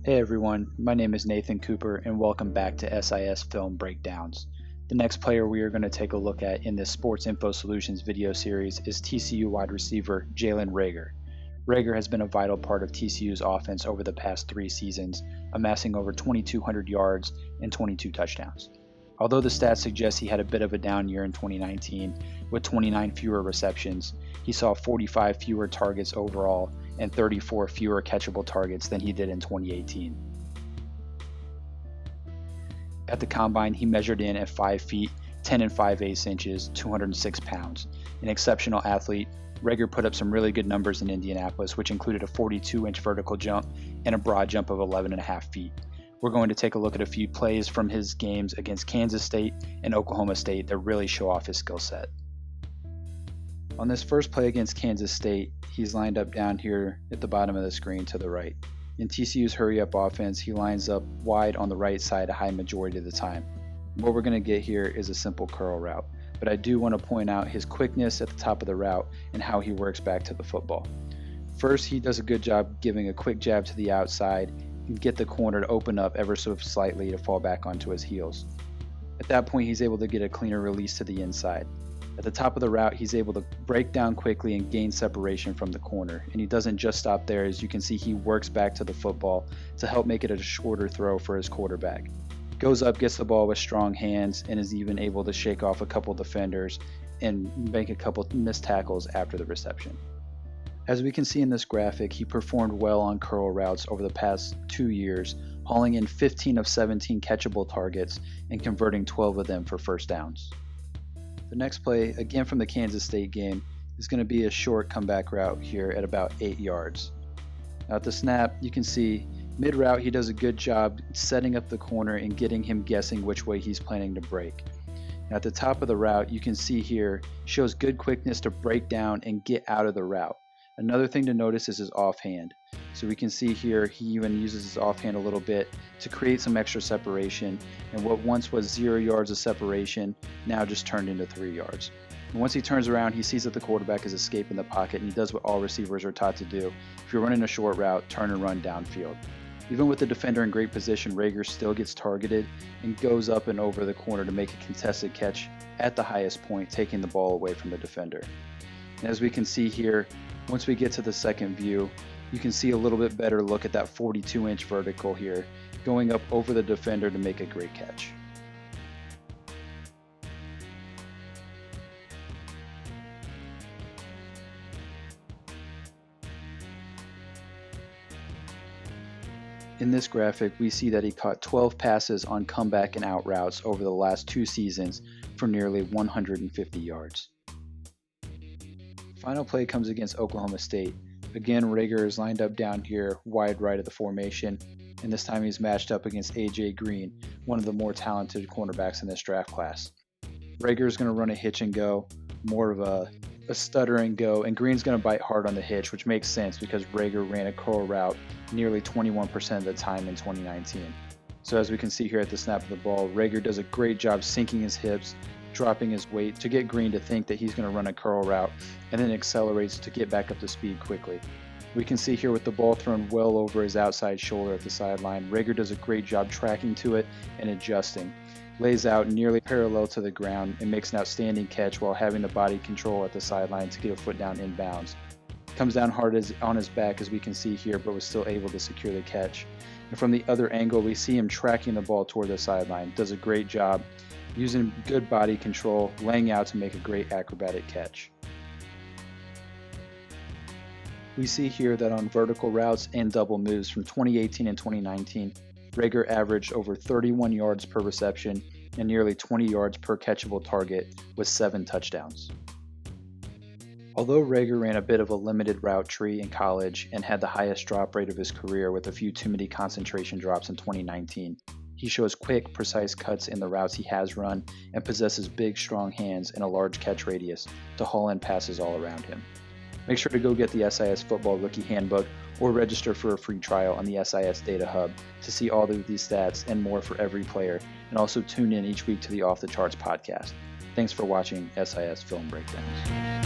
Hey everyone, my name is Nathan Cooper and welcome back to SIS Film Breakdowns. The next player we are going to take a look at in this Sports Info Solutions video series is TCU wide receiver Jalen Reagor. Reagor has been a vital part of TCU's offense over the past 3 seasons, amassing over 2,200 yards and 22 touchdowns. Although the stats suggest he had a bit of a down year in 2019 with 29 fewer receptions, he saw 45 fewer targets overall and 34 fewer catchable targets than he did in 2018. At the combine, he measured in at 5 feet, 10 and 5/8 inches, 206 pounds. An exceptional athlete, Reagor put up some really good numbers in Indianapolis, which included a 42-inch vertical jump and a broad jump of 11.5 feet. We're going to take a look at a few plays from his games against Kansas State and Oklahoma State that really show off his skill set. On this first play against Kansas State, he's lined up down here at the bottom of the screen to the right. In TCU's hurry-up offense, he lines up wide on the right side a high majority of the time. What we're going to get here is a simple curl route, but I do want to point out his quickness at the top of the route and how he works back to the football. First, he does a good job giving a quick jab to the outside and get the corner to open up ever so slightly to fall back onto his heels. At that point, he's able to get a cleaner release to the inside. At the top of the route, he's able to break down quickly and gain separation from the corner. And he doesn't just stop there. As you can see, he works back to the football to help make it a shorter throw for his quarterback. Goes up, gets the ball with strong hands, and is even able to shake off a couple defenders and make a couple missed tackles after the reception. As we can see in this graphic, he performed well on curl routes over the past 2 years, hauling in 15 of 17 catchable targets and converting 12 of them for first downs. The next play, again from the Kansas State game, is going to be a short comeback route here at about 8 yards. Now at the snap, you can see mid-route he does a good job setting up the corner and getting him guessing which way he's planning to break. Now at the top of the route, you can see here, shows good quickness to break down and get out of the route. Another thing to notice is his offhand. So we can see here he even uses his offhand a little bit to create some extra separation, and what once was 0 yards of separation now just turned into 3 yards. And once he turns around, he sees that the quarterback is escaping the pocket, and he does what all receivers are taught to do. If you're running a short route, turn and run downfield. Even with the defender in great position, Reagor still gets targeted and goes up and over the corner to make a contested catch at the highest point, taking the ball away from the defender. And as we can see here, once we get to the second view, you can see a little bit better look at that 42-inch vertical here, going up over the defender to make a great catch. In this graphic, we see that he caught 12 passes on comeback and out routes over the last 2 seasons for nearly 150 yards. Final play comes against Oklahoma State. Again, Reagor is lined up down here, wide right of the formation, and this time he's matched up against A.J. Green, one of the more talented cornerbacks in this draft class. Reagor is going to run a hitch and go, more of a stutter and go, and Green's going to bite hard on the hitch, which makes sense because Reagor ran a curl route nearly 21% of the time in 2019. So as we can see here at the snap of the ball, Reagor does a great job sinking his hips, dropping his weight to get Green to think that he's going to run a curl route, and then accelerates to get back up to speed quickly. We can see here with the ball thrown well over his outside shoulder at the sideline, Reagor does a great job tracking to it and adjusting. Lays out nearly parallel to the ground and makes an outstanding catch while having the body control at the sideline to get a foot down inbounds. Comes down hard on his back as we can see here, but was still able to secure the catch. And from the other angle, we see him tracking the ball toward the sideline. Does a great job using good body control, laying out to make a great acrobatic catch. We see here that on vertical routes and double moves from 2018 and 2019, Reagor averaged over 31 yards per reception and nearly 20 yards per catchable target with 7 touchdowns. Although Reagor ran a bit of a limited route tree in college and had the highest drop rate of his career with a few too many concentration drops in 2019, he shows quick, precise cuts in the routes he has run and possesses big, strong hands and a large catch radius to haul in passes all around him. Make sure to go get the SIS Football Rookie Handbook or register for a free trial on the SIS DataHub to see all of these stats and more for every player, and also tune in each week to the Off the Charts podcast. Thanks for watching SIS Film Breakdowns.